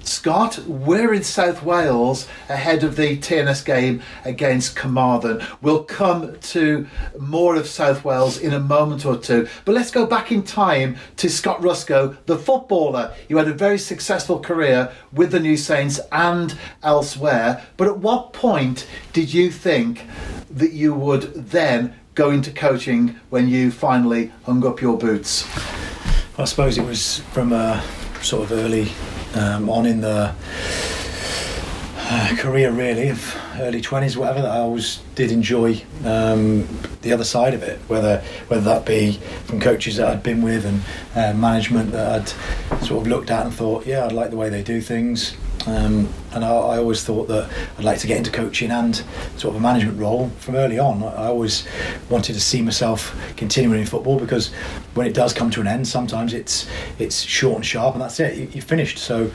Scott, we're in South Wales ahead of the TNS game against Carmarthen. We'll come to more of South Wales in a moment or two, but let's go back in time to Scott Ruscoe, the footballer. You had a very successful career with the New Saints and elsewhere, but at what point did you think that you would then go into coaching when you finally hung up your boots? I suppose it was from a sort of early on in the career, really, of early 20s, whatever, that I always did enjoy the other side of it, whether that be from coaches that I'd been with and management that I'd sort of looked at and thought, yeah, I like the way they do things. And I always thought that I'd like to get into coaching and sort of a management role from early on. I always wanted to see myself continuing in football, because when it does come to an end, sometimes it's short and sharp and that's it, you're finished. So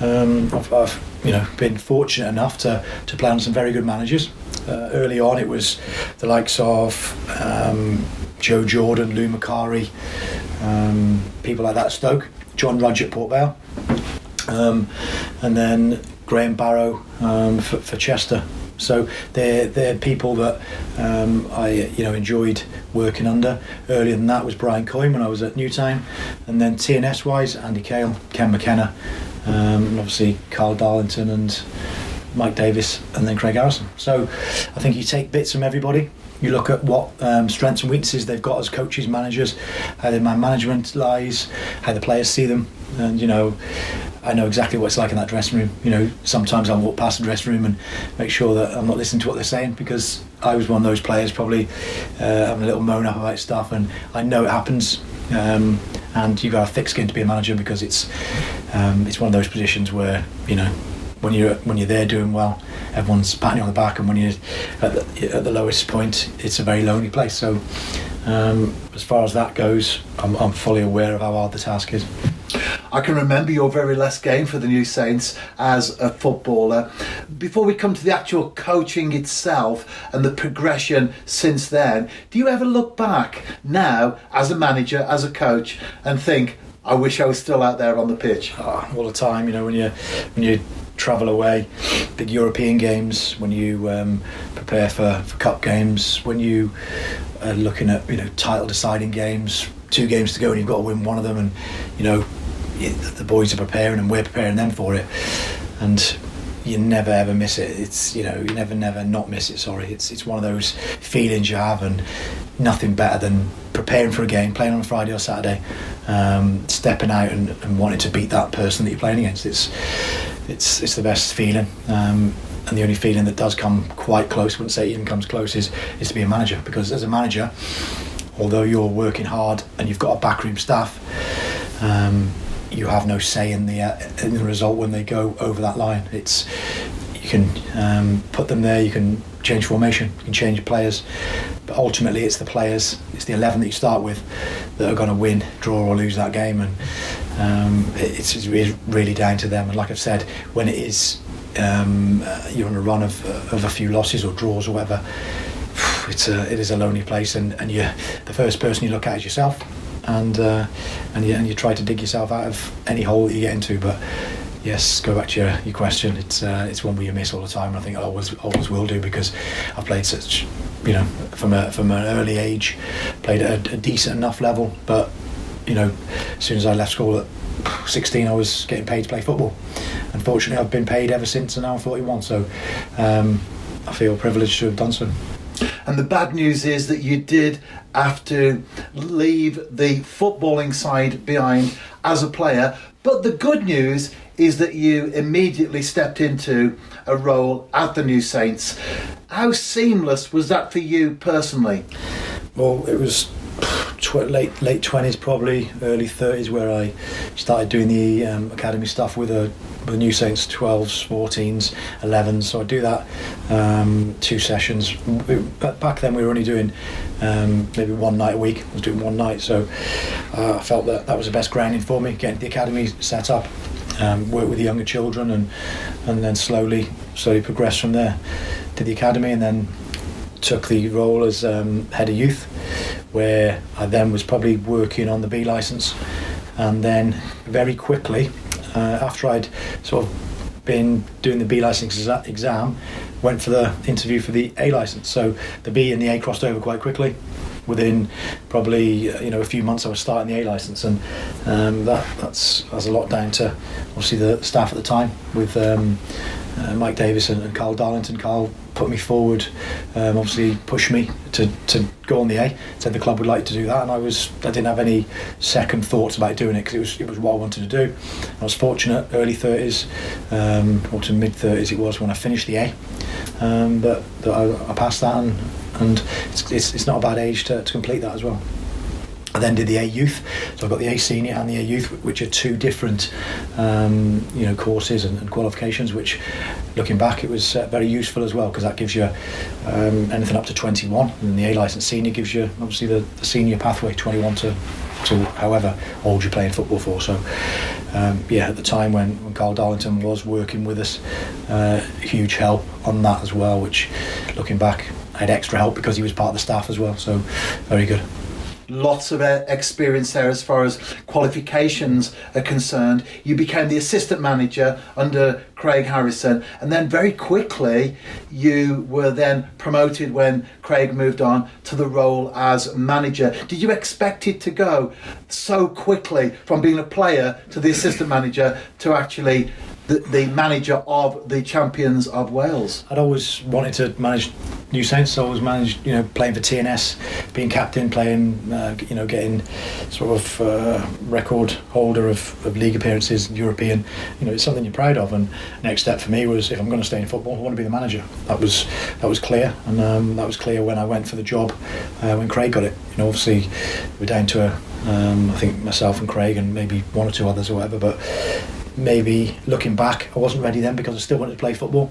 I've been fortunate enough to play on some very good managers. Early on it was the likes of Joe Jordan, Lou Macari, people like that at Stoke, John Rudge at Port Vale. And then Graham Barrow for Chester. So they're people that I enjoyed working under. Earlier than that was Brian Coyne when I was at Newtown, and then TNS wise, Andy Cale, Ken McKenna, and obviously Carl Darlington and Mike Davis, and then Craig Harrison. So I think you take bits from everybody. You look at what strengths and weaknesses they've got as coaches, managers, how their management lies, how the players see them, and I know exactly what it's like in that dressing room. Sometimes I'll walk past the dressing room and make sure that I'm not listening to what they're saying, because I was one of those players probably having a little moan up about stuff, and I know it happens. And you've got a thick skin to be a manager, because it's one of those positions where when you're there doing well, everyone's patting you on the back, and when you're at the lowest point, it's a very lonely place. So as far as that goes, I'm fully aware of how hard the task is. I can remember your very last game for the New Saints as a footballer. Before we come to the actual coaching itself and the progression since then, do you ever look back now as a manager, as a coach, and think, I wish I was still out there on the pitch? All the time. When you travel away, big European games, when you prepare for cup games, when you are looking at title deciding games, 2 games to go and you've got to win one of them, and the boys are preparing and we're preparing them for it, and you never ever miss it. It's you never not miss it. Sorry, it's one of those feelings you have, and nothing better than preparing for a game, playing on a Friday or Saturday, stepping out and wanting to beat that person that you're playing against. It's the best feeling, and the only feeling that does come quite close, I wouldn't say it even comes close, is to be a manager. Because as a manager, although you're working hard and you've got a backroom staff, you have no say in the result when they go over that line. You can put them there, you can change formation, you can change players, but ultimately it's the players, it's the 11 that you start with that are going to win, draw or lose that game, and it's really down to them. And like I've said, when it is you're on a run of a few losses or draws or whatever, it is a lonely place, and the first person you look at is yourself, and you try to dig yourself out of any hole that you get into. But yes, go back to your question. It's one where you miss all the time, and I think I always will do, because I've played such, from an early age, played at a decent enough level. But as soon as I left school at 16, I was getting paid to play football. Unfortunately, I've been paid ever since, and now I'm 41. So I feel privileged to have done so. And the bad news is that you did have to leave the footballing side behind as a player. But the good news is that you immediately stepped into a role at the New Saints. How seamless was that for you personally? Well, it was late 20s, probably early 30s, where I started doing the academy stuff with the New Saints 12s, 14s, 11s. So I do that 2 sessions. Back then we were only doing maybe one night a week. I was doing one night, so I felt that was the best grounding for me, getting the academy set up, work with the younger children, and then slowly progress from there. Did the academy, and then took the role as head of youth, where I then was probably working on the B licence, and then very quickly after I'd sort of been doing the B licence exam, went for the interview for the A licence. So the B and the A crossed over quite quickly. Within probably a few months, I was starting the A licence, and that's a lot down to obviously the staff at the time with Mike Davis and Carl Darlington. Carl put me forward, obviously pushed me to go on the A. Said the club would like to do that, and I didn't have any second thoughts about doing it, because it was what I wanted to do. I was fortunate, early 30s or to mid 30s it was when I finished the A, but I passed that, and it's not a bad age to complete that as well. I then did the A Youth, so I've got the A Senior and the A Youth, which are two different courses and qualifications, which looking back it was very useful as well, because that gives you anything up to 21, and the A Licence Senior gives you obviously the senior pathway, 21 to however old you're playing football for. So at the time when Carl Darlington was working with us, huge help on that as well, which looking back I had extra help because he was part of the staff as well, so very good. Lots of experience there as far as qualifications are concerned. You became the assistant manager under Craig Harrison, and then very quickly you were then promoted when Craig moved on to the role as manager. Did you expect it to go so quickly from being a player to the assistant manager to actually the manager of the Champions of Wales? I'd always wanted to manage New Saints. I always managed, playing for TNS, being captain, playing, getting sort of record holder of league appearances, European. It's something you're proud of. And next step for me was, if I'm going to stay in football, I want to be the manager. That was clear, and that was clear when I went for the job when Craig got it. Obviously we're down to I think myself and Craig and maybe one or two others or whatever, but maybe looking back I wasn't ready then, because I still wanted to play football.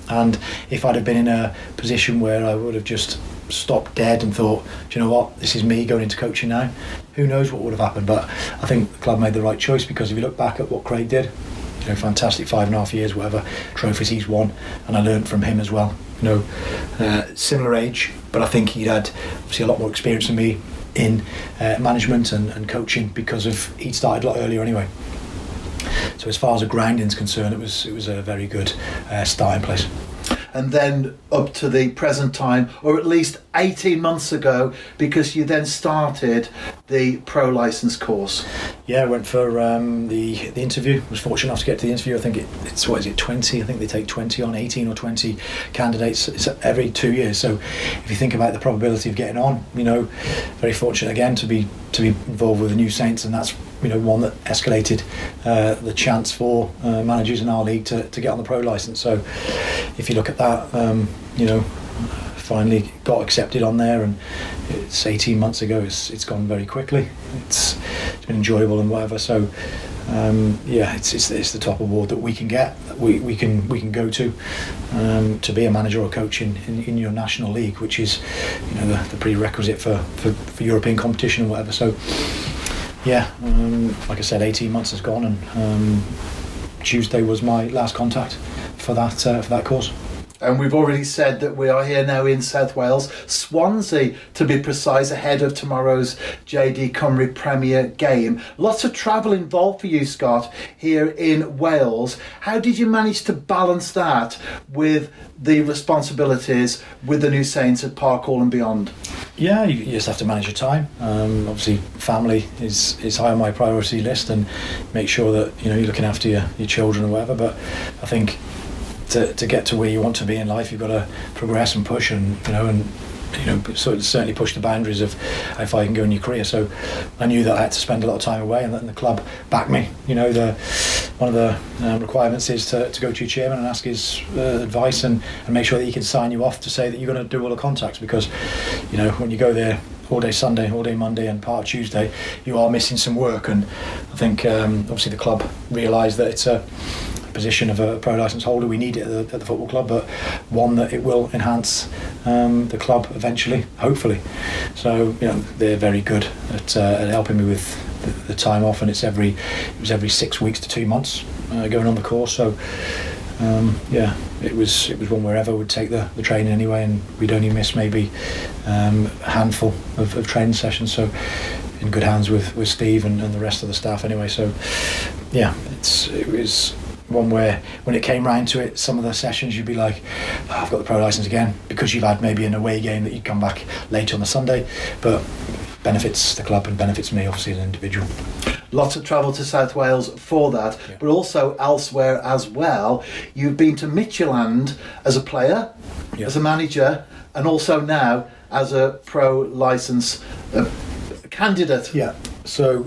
And if I'd have been in a position where I would have just stopped dead and thought, do you know what, this is me going into coaching now, who knows what would have happened. But I think the club made the right choice, because if you look back at what Craig did, fantastic 5.5 years, whatever trophies he's won, and I learned from him as well. Similar age, but I think he'd had obviously a lot more experience than me in management and coaching, because he'd started a lot earlier anyway. So as far as the grinding's concerned, it was a very good starting place. And then up to the present time, or at least 18 months ago, because you then started the pro licence course. Yeah, I went for the interview. I was fortunate enough to get to the interview. I think it's 20? I think they take 20 on, 18 or 20 candidates. It's every 2 years. So if you think about the probability of getting on, very fortunate again to be involved with the New Saints, and that's one that escalated the chance for managers in our league to get on the pro licence. So if you look at that, finally got accepted on there, and it's 18 months ago. It's gone very quickly. It's been enjoyable and whatever. So it's the top award that we can get, that we can go to be a manager or coach in your national league, which is the prerequisite for European competition and whatever. So like I said, 18 months has gone, and Tuesday was my last contact for that course. And we've already said that we are here now in South Wales, Swansea to be precise, ahead of tomorrow's JD Cymru Premier game. Lots of travel involved for you, Scott, here in Wales. How did you manage to balance that with the responsibilities with the New Saints at Park Hall and beyond? Yeah, you just have to manage your time. Obviously, family is high on my priority list, and make sure that you're looking after your children or whatever. But I think to get to where you want to be in life, you've got to progress and push, and certainly push the boundaries of how far you can go in your career. So I knew that I had to spend a lot of time away, and the club backed me. One of the requirements is to go to your chairman and ask his advice, and make sure that he can sign you off to say that you're going to do all the contacts, because when you go there all day Sunday, all day Monday and part of Tuesday, you are missing some work. And I think obviously the club realised that it's a position of a pro licence holder. We need it at the football club, but one that it will enhance the club eventually, hopefully. So they're very good at helping me with the time off, and it was every 6 weeks to 2 months going on the course. So it was one wherever would take the training anyway, and we'd only miss maybe a handful of training sessions. So in good hands with Steve and the rest of the staff anyway. So it was one where when it came round to it, some of the sessions you'd be like, oh, I've got the pro license again, because you've had maybe an away game that you'd come back late on the Sunday, but benefits the club and benefits me obviously as an individual. Lots of travel to South Wales for that, yeah. But also elsewhere as well. You've been to Midtjylland as a player, yeah. as a manager, and also now as a pro licence candidate. Yeah, so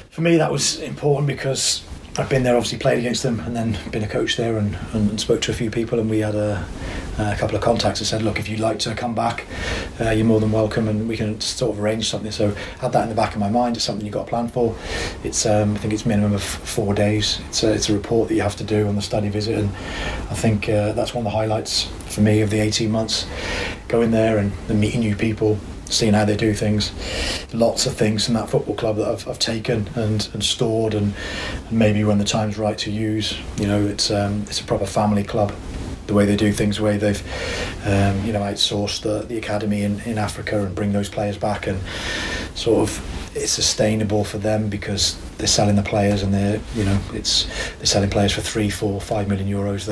for me that was important because I've been there, obviously played against them, and then been a coach there, and spoke to a few people, and we had a couple of contacts that said, look, if you'd like to come back, you're more than welcome, and we can sort of arrange something. So I had that in the back of my mind. It's something you've got to plan for. It's I think it's minimum of 4 days. It's a report that you have to do on the study visit, and I think that's one of the highlights for me of the 18 months. Going there and meeting new people, seeing how they do things. Lots of things from that football club that I've taken and stored, and maybe when the time's right to use. You know, it's a proper family club. The way they do things, the way they've outsourced the academy in Africa and bring those players back, and sort of it's sustainable for them because they're selling the players, and they're selling players for 3, 4, 5 million euros.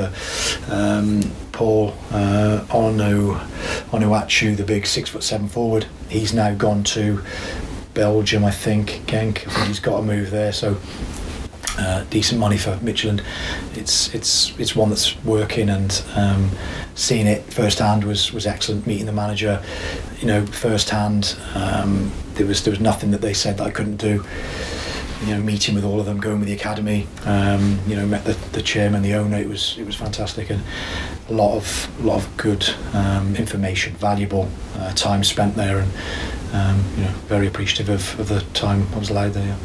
Paul Onuachu, the big 6'7" forward, he's now gone to Belgium, I think. Genk, I think he's got a move there. So decent money for Midtjylland. It's one that's working, and seeing it firsthand was excellent. Meeting the manager, firsthand, there was nothing that they said that I couldn't do. Meeting with all of them, going with the academy, met the chairman, the owner. It was fantastic, and a lot of good information, valuable time spent there, and very appreciative of the time I was allowed there. Yeah.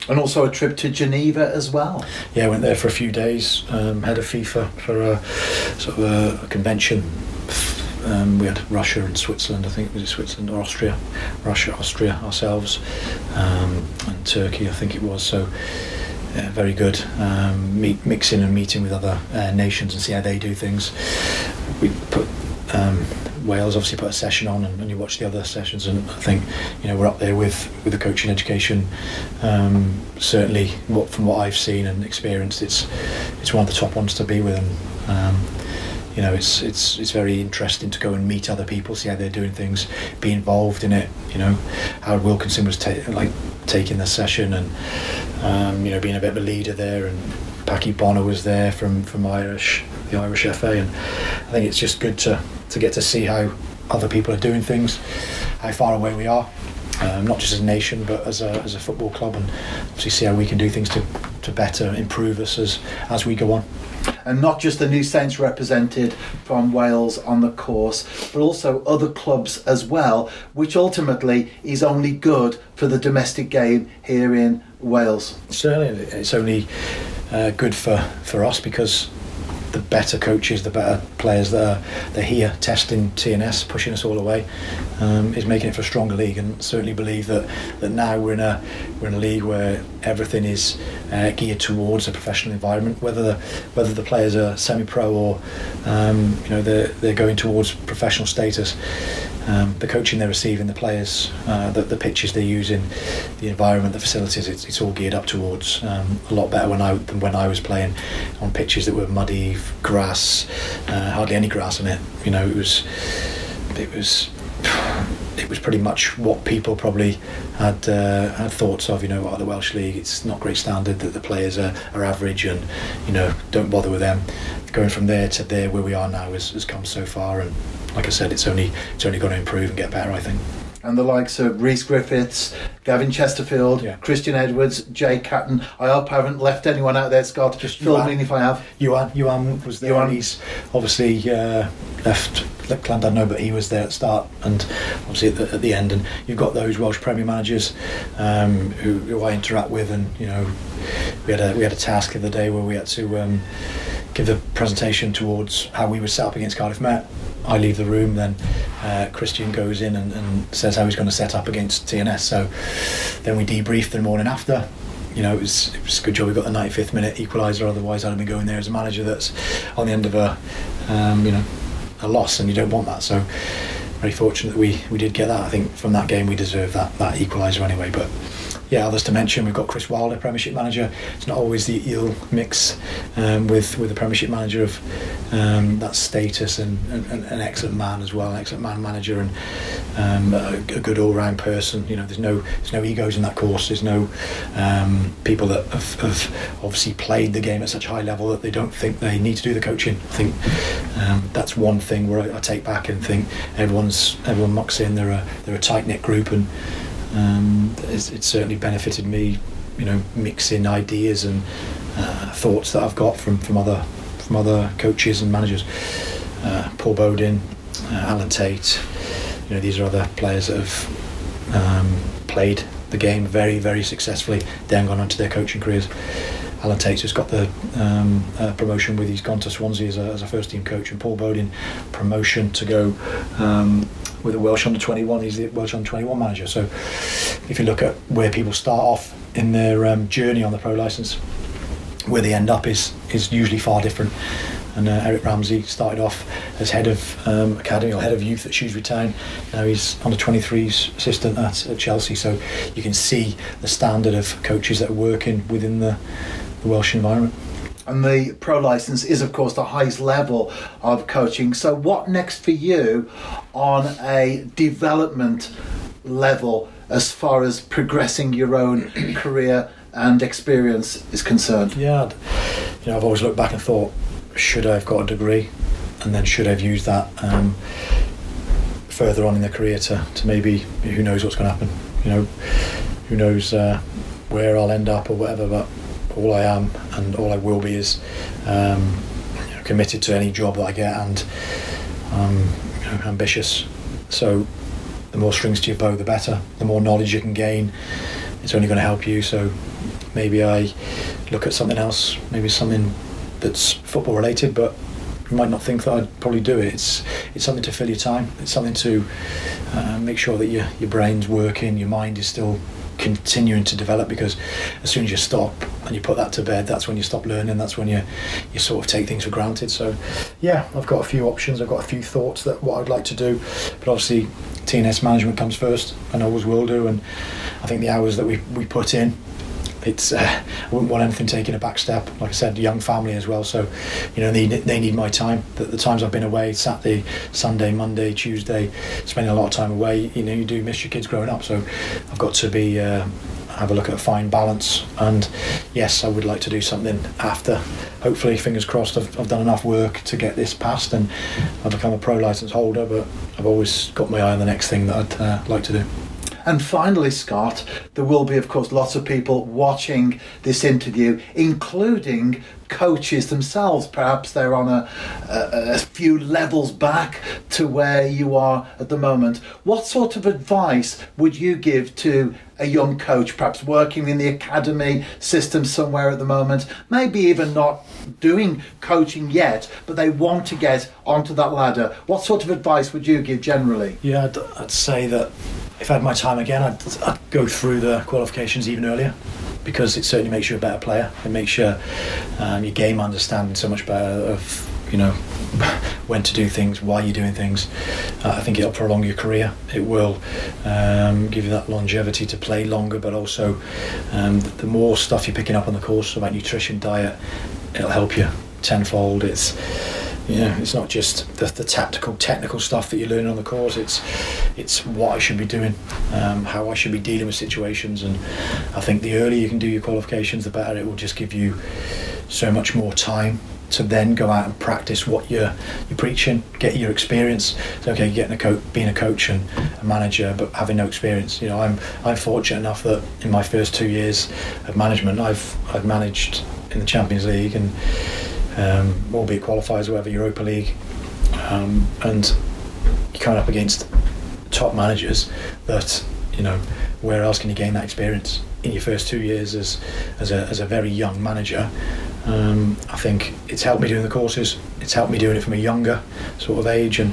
And also a trip to Geneva as well. Yeah, I went there for a few days, head of FIFA for a convention. We had Russia and Switzerland, I think. Was it Switzerland or Austria? Russia, Austria ourselves, and Turkey, I think it was. So very good. Mixing and meeting with other nations and see how they do things. We put Wales obviously put a session on, and you watch the other sessions, and I think we're up there with the coaching education. Certainly, from what I've seen and experienced, it's one of the top ones to be with, and it's very interesting to go and meet other people, see how they're doing things, be involved in it. Howard Wilkinson was taking the session, and being a bit of a leader there, and Paki Bonner was there from the Irish FA, and I think it's just good to get to see how other people are doing things, how far away we are, not just as a nation but as a football club, and obviously see how we can do things to better improve us as we go on. And not just the New Saints represented from Wales on the course, but also other clubs as well, which ultimately is only good for the domestic game here in Wales. Certainly, it's only good for us, because the better coaches, the better players that are here testing TNS, pushing us all away, is making it for a stronger league. And certainly believe that now we're in a league where everything is geared towards a professional environment, whether the players are semi-pro or they're going towards professional status. The coaching they're receiving, the players, the pitches they're using, the environment, the facilities, it's all geared up towards a lot better than when I was playing on pitches that were muddy, grass, hardly any grass on it. It was pretty much what people probably had thoughts of. The Welsh League, it's not great standard, that the players are average, and don't bother with them. Going from there to there where we are now has come so far, and like I said, it's only going to improve and get better, I think. And the likes of Rhys Griffiths, Gavin Chesterfield, yeah. Christian Edwards, Jay Catton. I hope I haven't left anyone out there, Scott. Just fill me in if I have. Yuan was there. And he's obviously left Llandudno, but he was there at the start and obviously at the end. And you've got those Welsh Premier managers who I interact with, and we had a task the other day where we had to give a presentation towards how we were set up against Cardiff Met. I leave the room, then Christian goes in and says how he's going to set up against TNS. So then we debriefed the morning after. It was a good job we got the 95th minute equaliser, otherwise I'd have been going there as a manager that's on the end of a loss, and you don't want that. So very fortunate that we did get that. I think from that game we deserved that equaliser anyway, but others to mention. We've got Chris Wilder, Premiership manager. It's not always that you'll mix with a Premiership manager of that status, and an excellent man as well, an excellent man manager, and a good all-round person. There's no egos in that course. There's no people that have obviously played the game at such a high level that they don't think they need to do the coaching. I think that's one thing where I take back and think everyone mucks in. They're a tight-knit group, and it's certainly benefited me, mixing ideas and thoughts that I've got from other coaches and managers. Paul Bowden, Alan Tate, these are other players that have played the game very, very successfully, then gone on to their coaching careers. Alan Tate's just got the promotion he's gone to Swansea as a first team coach, and Paul Bowden promotion to go with the Welsh under 21. He's the Welsh under 21 manager. So if you look at where people start off in their journey on the pro licence, where they end up is usually far different. And Eric Ramsey started off as head of academy, or head of youth at Shrewsbury Town. Now he's under 23s assistant at Chelsea. So you can see the standard of coaches that are working within the Welsh environment. And the pro licence is, of course, the highest level of coaching. So what next for you on a development level as far as progressing your own career and experience is concerned? Yeah, I've always looked back and thought, should I have got a degree, and then should I have used that further on in the career to maybe, who knows what's going to happen, who knows where I'll end up or whatever, but all I am and all I will be is committed to any job that I get, and ambitious. So the more strings to your bow, the better. The more knowledge you can gain, it's only going to help you. So maybe I look at something else, maybe something that's football related, but you might not think that I'd probably do it. It's something to fill your time. It's something to make sure that your brain's working, your mind is still continuing to develop, because as soon as you stop and you put that to bed, that's when you stop learning. That's when you sort of take things for granted. So yeah, I've got a few options, I've got a few thoughts that what I'd like to do, but obviously TNS management comes first, and always will do. And I think the hours that we put in, it's I wouldn't want anything taking a back step. Like I said, young family as well, so they need my time. The times I've been away, Saturday, Sunday, Monday, Tuesday, spending a lot of time away, you do miss your kids growing up. So I've got to be have a look at a fine balance. And yes, I would like to do something after. Hopefully, fingers crossed, I've done enough work to get this passed and I've become a pro licence holder, but I've always got my eye on the next thing that I'd like to do. And finally, Scott, there will be, of course, lots of people watching this interview, including coaches themselves. Perhaps they're on a few levels back to where you are at the moment. What sort of advice would you give to a young coach, perhaps working in the academy system somewhere at the moment, maybe even not doing coaching yet, but they want to get onto that ladder? What sort of advice would you give generally? Yeah, I'd say that if I had my time again, I'd go through the qualifications even earlier, because it certainly makes you a better player. It makes your game understanding so much better of when to do things, why you're doing things. I think it'll prolong your career. It will give you that longevity to play longer, but also the more stuff you're picking up on the course about nutrition, diet, it'll help you tenfold. It's not just the technical stuff that you're learning on the course. It's what I should be doing, how I should be dealing with situations. And I think the earlier you can do your qualifications, the better. It will just give you so much more time to then go out and practice what you're preaching, get your experience. It's okay being a coach and a manager, but having no experience. I'm fortunate enough that in my first 2 years of management, I've managed in the Champions League and albeit qualifiers or whatever, Europa League, and you're coming up against top managers that where else can you gain that experience in your first 2 years as a very young manager? I think it's helped me doing the courses, it's helped me doing it from a younger sort of age. And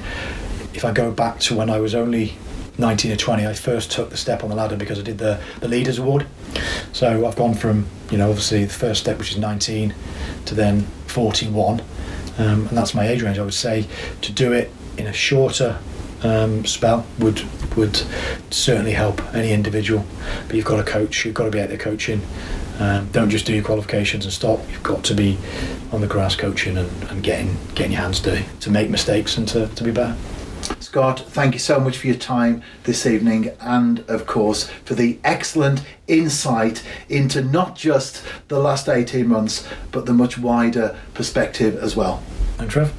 if I go back to when I was only 19 or 20, I first took the step on the ladder because I did the Leaders Award. So I've gone from obviously the first step, which is 19, to then 41, and that's my age range. I would say to do it in a shorter spell would certainly help any individual. But you've got to coach. You've got to be out there coaching. Don't just do your qualifications and stop. You've got to be on the grass coaching and getting your hands dirty to make mistakes and to be better. Scott, thank you so much for your time this evening, and of course for the excellent insight into not just the last 18 months but the much wider perspective as well. And Trev?